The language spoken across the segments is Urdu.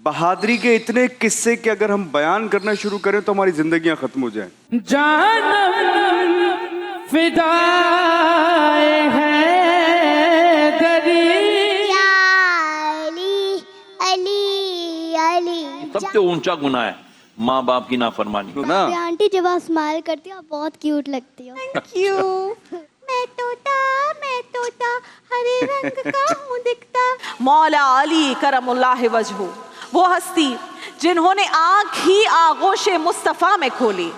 بہادری کے اتنے قصے کہ اگر ہم بیان کرنا شروع کریں تو ہماری زندگیاں ختم ہو جائیں. جانم فدائے ہے دری علی علی علی. سب سے اونچا گناہ ہے ماں باپ کی نافرمانی. نا آنٹی جب آپ اسمائل کرتی ہو آپ بہت کیوٹ لگتی ہو. Thank you. میں توتا ہرے رنگ کا ہوں دکھتا. مولا علی کرم اللہ وجہہ، وہ ہستی جنہوں نے آنکھ ہی آغوش مصطفیٰ میں کھولی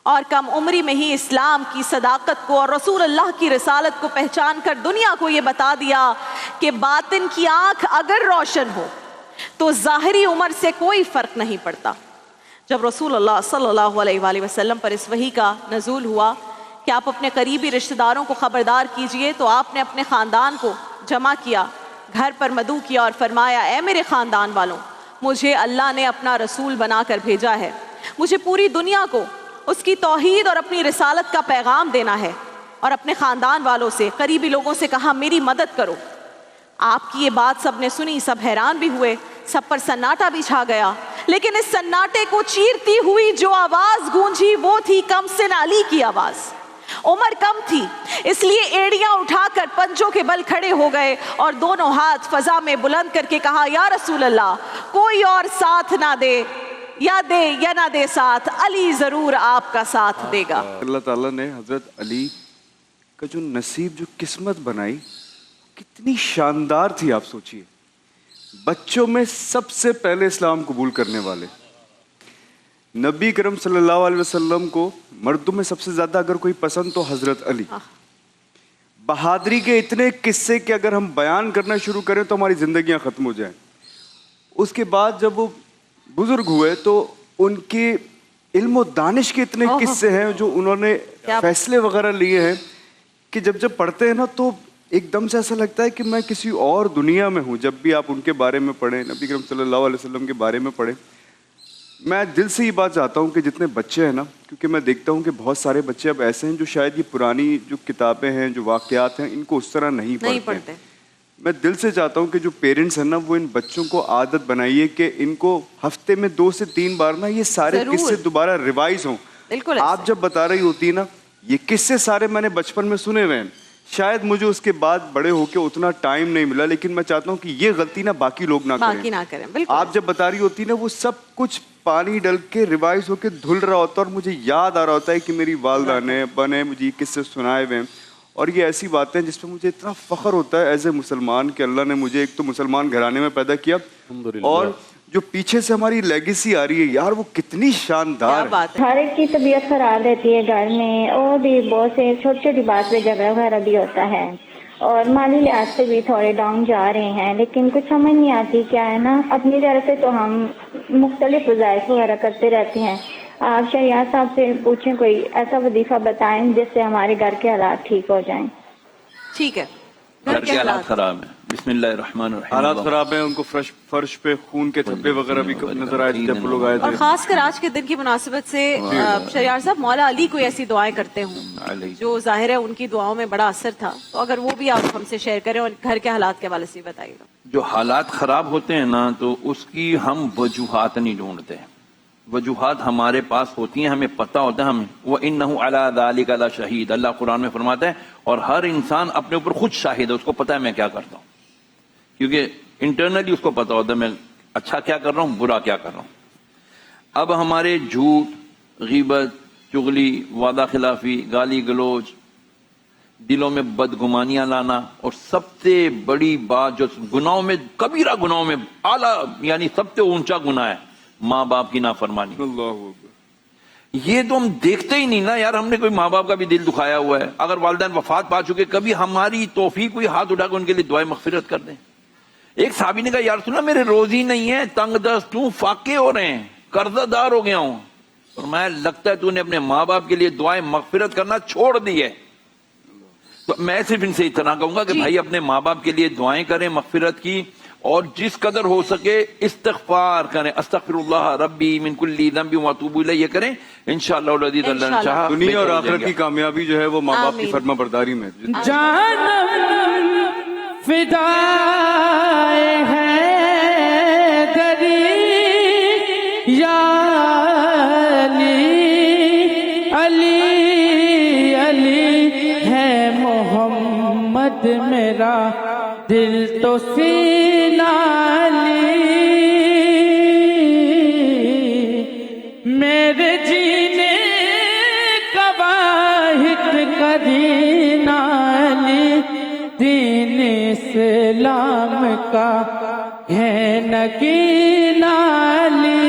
اور کم عمری میں ہی اسلام کی صداقت کو اور رسول اللہ کی رسالت کو پہچان کر دنیا کو یہ بتا دیا کہ باطن کی آنکھ اگر روشن ہو تو ظاہری عمر سے کوئی فرق نہیں پڑتا. جب رسول اللہ صلی اللہ علیہ وآلہ وسلم پر اس وحی کا نزول ہوا کہ آپ اپنے قریبی رشتہ داروں کو خبردار کیجئے، تو آپ نے اپنے خاندان کو جمع کیا، گھر پر مدعو کیا اور فرمایا اے میرے خاندان والوں، مجھے اللہ نے اپنا رسول بنا کر بھیجا ہے، مجھے پوری دنیا کو اس کی توحید اور اپنی رسالت کا پیغام دینا ہے. اور اپنے خاندان والوں سے، قریبی لوگوں سے کہا میری مدد کرو. آپ کی یہ بات سب نے سنی، سب حیران بھی ہوئے، سب پر سناٹا بھی چھا گیا. لیکن اس سناٹے کو چیرتی ہوئی جو آواز گونجی وہ تھی کم سن علی کی آواز. عمر کم تھی اس لیے ایڑیاں اٹھا کر پنجوں کے بل کھڑے ہو گئے اور دونوں ہاتھ فضا میں بلند کر کے کہا یا رسول اللہ، کوئی اور ساتھ نہ دے، یا دے یا نہ دے ساتھ، علی ضرور آپ کا ساتھ دے گا. اللہ تعالیٰ نے حضرت علی کا جو نصیب، جو قسمت بنائی کتنی شاندار تھی. آپ سوچئے بچوں میں سب سے پہلے اسلام قبول کرنے والے، نبی کرم صلی اللہ علیہ وسلم کو مردوں میں سب سے زیادہ اگر کوئی پسند تو حضرت علی. بہادری کے اتنے قصے کہ اگر ہم بیان کرنا شروع کریں تو ہماری زندگیاں ختم ہو جائیں. اس کے بعد جب وہ بزرگ ہوئے تو ان کے علم و دانش کے اتنے قصے ہیں جو انہوں نے فیصلے وغیرہ لیے ہیں کہ جب پڑھتے ہیں نا تو ایک دم سے ایسا لگتا ہے کہ میں کسی اور دنیا میں ہوں. جب بھی آپ ان کے بارے میں پڑھیں، نبی کرم صلی اللہ علیہ وسلم کے بارے میں پڑھیں، میں دل سے یہ بات چاہتا ہوں کہ جتنے بچے ہیں نا، کیونکہ میں دیکھتا ہوں کہ بہت سارے بچے اب ایسے ہیں جو شاید یہ پرانی جو کتابیں ہیں، جو واقعات ہیں، ان کو اس طرح نہیں پڑھتے. میں دل سے چاہتا ہوں کہ جو پیرنٹس ہیں نا وہ ان بچوں کو عادت بنائیے کہ ان کو ہفتے میں 2 سے 3 بار نا یہ سارے قصے دوبارہ ریوائز ہوں. آپ جب بتا رہی ہوتی نا یہ قصے سارے میں نے بچپن میں سنے ہوئے ہیں، شاید مجھے اس کے بعد بڑے ہو کے اتنا ٹائم نہیں ملا، لیکن میں چاہتا ہوں کہ یہ غلطی نا باقی لوگ نہ کریں. آپ جب بتا رہی ہوتی نا وہ سب کچھ پانی ڈل کے ریوائز ہو کے دھل رہا ہوتا ہے اور مجھے یاد آ رہا ہوتا ہے کہ میری والدہ نے ابا نے مجھے یہ قصے سنائے ہوئے ہیں. اور یہ ایسی باتیں جس پہ مجھے اتنا فخر ہوتا ہے ایز اے مسلمان کہ اللہ نے مجھے ایک تو مسلمان گھرانے میں پیدا کیا، اور جو پیچھے سے ہماری لیگیسی آ رہی ہے یار وہ کتنی شاندار ہے. ہر ایک کی طبیعت خراب رہتی ہے گھر میں، اور بھی بہت سے چھوٹی چھوٹی بات پہ جھگڑا وغیرہ بھی ہوتا ہے، اور مالی لحاظ سے بھی تھوڑے ڈاؤن جا رہے ہیں. لیکن کچھ سمجھ نہیں آتی کیا ہے نا، اپنی طرف سے تو ہم مختلف وظائف وغیرہ کرتے رہتے ہیں. آپ شریعت صاحب سے پوچھیں کوئی ایسا وظیفہ بتائیں جس سے ہمارے گھر کے حالات ٹھیک ہو جائیں. ٹھیک ہے، گھر کے حالات خراب ہیں، بسم اللہ الرحمن الرحیم. حالات خراب ہیں، ان کو فرش پہ خون کے دھبے وغیرہ بھی نظر آئے تھے جب لوگ آئے اور تھے. خاص کر آج کے دن کی مناسبت سے شریار صاحب مولا علی کوئی ایسی دعائیں کرتے ہوں جو ظاہر ہے ان کی دعاؤں میں بڑا اثر تھا، تو اگر وہ بھی آپ ہم سے شیئر کریں اور گھر کے حالات کے حوالے سے بتائیے گا. جو حالات خراب ہوتے ہیں نا تو اس کی ہم وجوہات نہیں ڈھونڈتے ہیں، وجوہات ہمارے پاس ہوتی ہیں، ہمیں پتہ ہوتا ہے. ہمیں وَإِنَّهُ عَلَىٰ ذَلِكَ لَشَهِيدٌ، اللہ قرآن میں فرماتا ہے، اور ہر انسان اپنے اوپر خود شاہد ہے، اس کو پتہ ہے میں کیا کرتا ہوں، کیونکہ انٹرنلی اس کو پتہ ہوتا ہے میں اچھا کیا کر رہا ہوں، برا کیا کر رہا ہوں. اب ہمارے جھوٹ، غیبت، چغلی، وعدہ خلافی، گالی گلوچ، دلوں میں بدگمانیاں لانا، اور سب سے بڑی بات جو گناہوں میں کبیرہ گناہوں میں اعلیٰ یعنی سب سے اونچا گناہ ہے ماں باپ کی نافرمانی. اللہ اکبر. یہ تو ہم دیکھتے ہی نہیں نا یار، ہم نے کوئی ماں باپ کا بھی دل دکھایا ہوا ہے. اگر والدین وفات پا چکے، کبھی ہماری توفیق ہوئی ہاتھ اٹھا کے ان کے لیے دعائیں مغفرت کر دیں. ایک صحابی نے کہا یا رسول اللہ میرے روزی نہیں ہے، تنگ دست ہوں، فاقے ہو رہے ہیں، قرضہ دار ہو گیا ہوں. اور میں لگتا ہے تو نے اپنے ماں باپ کے لیے دعائیں مغفرت کرنا چھوڑ دی ہے. تو میں صرف ان سے اتنا کہوں گا کہ بھائی اپنے ماں باپ کے لیے دعائیں کریں مغفرت کی، اور جس قدر ہو سکے استغفار کریں، استغفر اللہ ربی من کل ذنب واتوب الیہ، یہ کریں انشاءاللہ العزیز. اللہ نے چاہا دنیا اور آخرت کی کامیابی جو ہے وہ ماں باپ کی فرما برداری میں. جانم فدائے ہے دری دل تو سینا لی میرے جینے کا واحد قرینہ لی دین اسلام کا ہے نگینہ لی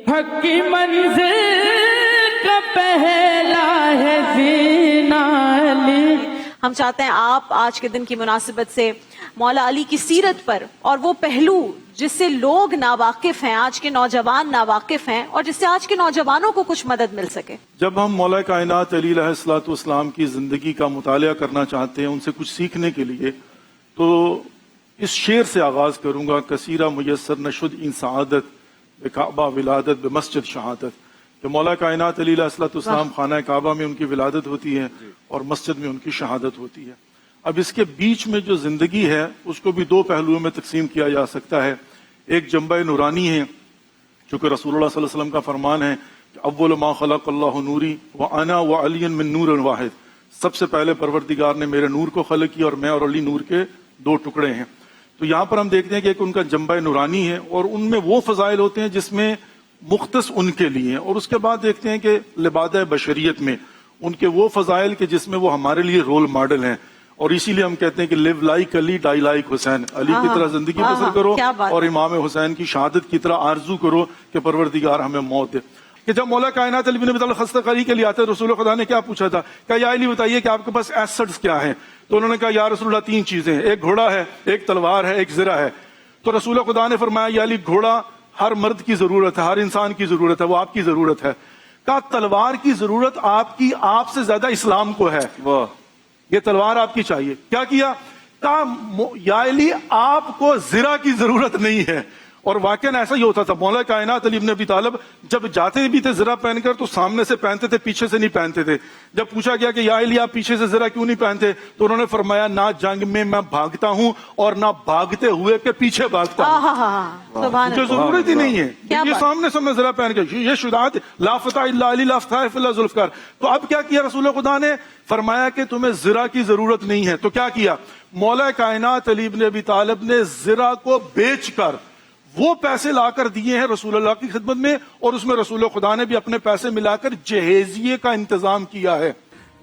حق کی منزل کا پہلا ہے زینہ لی. ہم چاہتے ہیں آپ آج کے دن کی مناسبت سے مولا علی کی سیرت پر اور وہ پہلو جس سے لوگ ناواقف ہیں، آج کے نوجوان ناواقف ہیں، اور جس سے آج کے نوجوانوں کو کچھ مدد مل سکے. جب ہم مولا کائنات علی علیہ الصلوۃ والسلام کی زندگی کا مطالعہ کرنا چاہتے ہیں، ان سے کچھ سیکھنے کے لیے، تو اس شعر سے آغاز کروں گا: کثیرہ میسر نشد این سعادت کعبہ ولادت بمسجد شہادت. کہ مولا کائنات علی علیہ الصلوۃ والسلام خانہ کعبہ میں ان کی ولادت ہوتی ہے اور مسجد میں ان کی شہادت ہوتی ہے. اب اس کے بیچ میں جو زندگی ہے اس کو بھی دو پہلوؤں میں تقسیم کیا جا سکتا ہے. ایک جنبہ نورانی ہے، چونکہ رسول اللہ صلی اللہ علیہ وسلم کا فرمان ہے کہ اول ما خلق اللہ نوری وانا وعلی من نور واحد. سب سے پہلے پروردگار نے میرے نور کو خلق کیا اور میں اور علی نور کے دو ٹکڑے ہیں. تو یہاں پر ہم دیکھتے ہیں کہ ایک ان کا جنبہ نورانی ہے اور ان میں وہ فضائل ہوتے ہیں جس میں مختص ان کے لیے، اور اس کے بعد دیکھتے ہیں کہ لبادہ بشریت میں ان کے وہ فضائل کہ جس میں وہ ہمارے لیے رول ماڈل ہیں. اور اسی لیے ہم کہتے ہیں کہ لیو لائک علی ڈائی لائک حسین. علی کی طرح زندگی بسر کرو اور امام حسین کی شہادت کی طرح آرزو کرو کہ پروردگار ہمیں موت دے. کہ جب مولا کائنات علی بن ابی طالب خستہ قاری کے لیے آتے رسول خدا نے کیا پوچھا تھا کہ یا علی بتائیے کہ آپ کے پاس ایسٹس کیا ہیں؟ تو انہوں نے کہا یا رسول اللہ 3 چیزیں ہیں، ایک گھوڑا ہے، ایک تلوار ہے، ایک زرہ ہے. تو رسول خدا نے فرمایا یا علی گھوڑا ہر مرد کی ضرورت ہے، ہر انسان کی ضرورت ہے، وہ آپ کی ضرورت ہے. کہا تلوار کی ضرورت آپ سے زیادہ اسلام کو ہے، واہ، یہ تلوار آپ کی چاہیے. کیا کیا؟ کہا یا علی آپ کو زرہ کی ضرورت نہیں ہے. اور واقعاً ایسا ہی ہوتا تھا. مولا کائنات علی بن ابی طالب جب جاتے بھی تھے زرہ پہن کر تو سامنے سے پہنتے تھے، پیچھے سے نہیں پہنتے تھے. جب پوچھا گیا کہ یا علی آپ پیچھے سے زرہ کیوں نہیں پہنتے، تو انہوں نے فرمایا نہ جنگ میں میں بھاگتا ہوں اور نہ بھاگتے ہوئے کے پیچھے بھاگتا ہوں، مجھے ضرورت ہی نہیں ہے. یہ سامنے سے میں زرہ پہن کے یہ شجاعت لا فتح الا علی لا فتح الا ذوالفقار. تو اب کیا کیا رسول خدا نے؟ فرمایا کہ تمہیں زرہ کی ضرورت نہیں ہے. تو کیا کیا؟ مولا کائنات علی بن ابی طالب نے زرہ کو بیچ کر وہ پیسے لا کر دیے ہیں رسول اللہ کی خدمت میں، اور اس میں رسول خدا نے بھی اپنے پیسے ملا کر جہیزیے کا انتظام کیا ہے.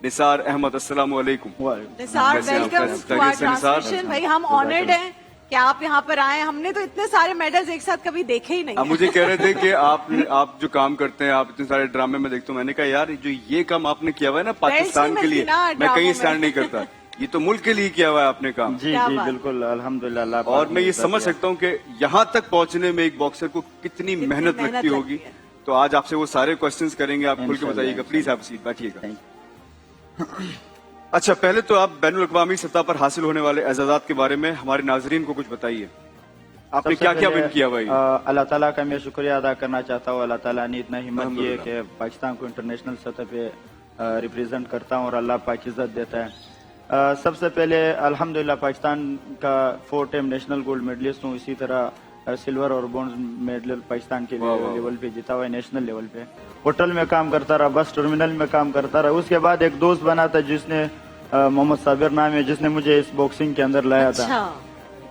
نثار احمد السلام علیکم. نثار ویلکم ٹو آور ٹرانسلیشن. بھائی ہم آنرڈ ہیں کہ آپ یہاں پر آئے. ہم نے تو اتنے سارے میڈلز ایک ساتھ کبھی دیکھے ہی نہیں. آپ مجھے کہہ رہے تھے کہ آپ جو کام کرتے ہیں، آپ اتنے سارے ڈرامے میں دیکھتے ہوں. میں نے کہا یار جو یہ کام آپ نے کیا ہوا ہے نا پاکستان کے لیے، میں کہیں اسٹینڈ نہیں کرتا. یہ تو ملک کے لیے کیا ہوا ہے آپ نے کام. جی جی بالکل الحمدللہ. اور میں یہ سمجھ سکتا ہوں کہ یہاں تک پہنچنے میں ایک باکسر کو کتنی محنت لگتی ہوگی. تو آج آپ سے وہ سارے کوسچنز کریں گے. آپ کھل کے بتائیے گا. پلیز آپ سیٹ بیٹھیے گا. اچھا، پہلے تو آپ بین الاقوامی سطح پر حاصل ہونے والے اعزازات کے بارے میں ہمارے ناظرین کو کچھ بتائیے. آپ نے کیا کیا ون کیا بھائی؟ اللہ تعالیٰ کا میں شکریہ ادا کرنا چاہتا ہوں. اللہ تعالیٰ نے اتنا ہمت کی ہے کہ پاکستان کو انٹرنیشنل سطح پہ ریپرزینٹ کرتا ہوں اور اللہ پاک عزت دیتا ہے. سب سے پہلے الحمدللہ پاکستان کا 4 ٹائم نیشنل گولڈ میڈلسٹ ہوں. اسی طرح سلور اور برونز میڈل پاکستان کے لیول پہ جیتا ہوا ہے نیشنل لیول پہ. ہوٹل میں کام کرتا رہا، بس ٹرمینل میں کام کرتا رہا. اس کے بعد ایک دوست بنا تھا جس نے محمد صابر نام ہے، جس نے مجھے اس باکسنگ کے اندر لایا تھا.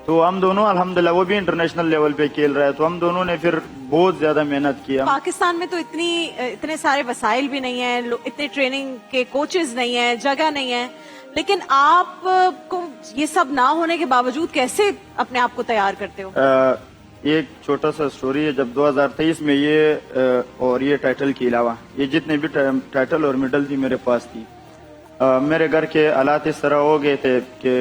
تو ہم دونوں الحمدللہ، وہ بھی انٹرنیشنل لیول پہ کھیل رہا ہے، تو ہم دونوں نے پھر بہت زیادہ محنت کیا. پاکستان میں تو اتنے سارے وسائل بھی نہیں ہیں، اتنے ٹریننگ کے کوچز نہیں ہیں، جگہ نہیں ہے، لیکن آپ کو یہ سب نہ ہونے کے باوجود کیسے اپنے آپ کو تیار کرتے ہو؟ ایک چھوٹا سا سٹوری ہے. جب 2023 میں یہ ٹائٹل کے علاوہ یہ جتنے بھی ٹائٹل اور میڈل تھی میرے پاس تھی، میرے گھر کے حالات اس طرح ہو گئے تھے کہ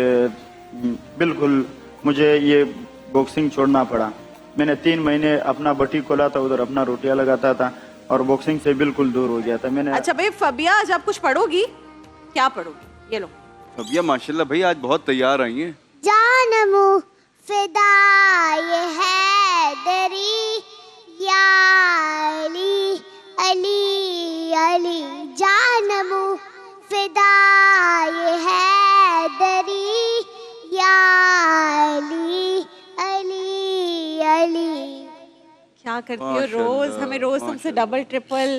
بالکل مجھے یہ باکسنگ چھوڑنا پڑا. میں نے 3 مہینے اپنا بٹی کھولا تھا، ادھر اپنا روٹیاں لگاتا تھا اور باکسنگ سے بالکل دور ہو گیا تھا. میں نے اچھا بھائی فبیہ آج آپ کچھ پڑھو گی؟ کیا پڑھو گی؟ یہ لو. فبیہ ماشاءاللہ بھائی آج بہت تیار آئی ہیں. جانم فدائے حیدری یا علی علی علی. جانم فدائے حیدری یا علی علی علی. کیا کرتی ہو روز؟ ہمیں روز تم سے ڈبل ٹرپل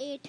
8.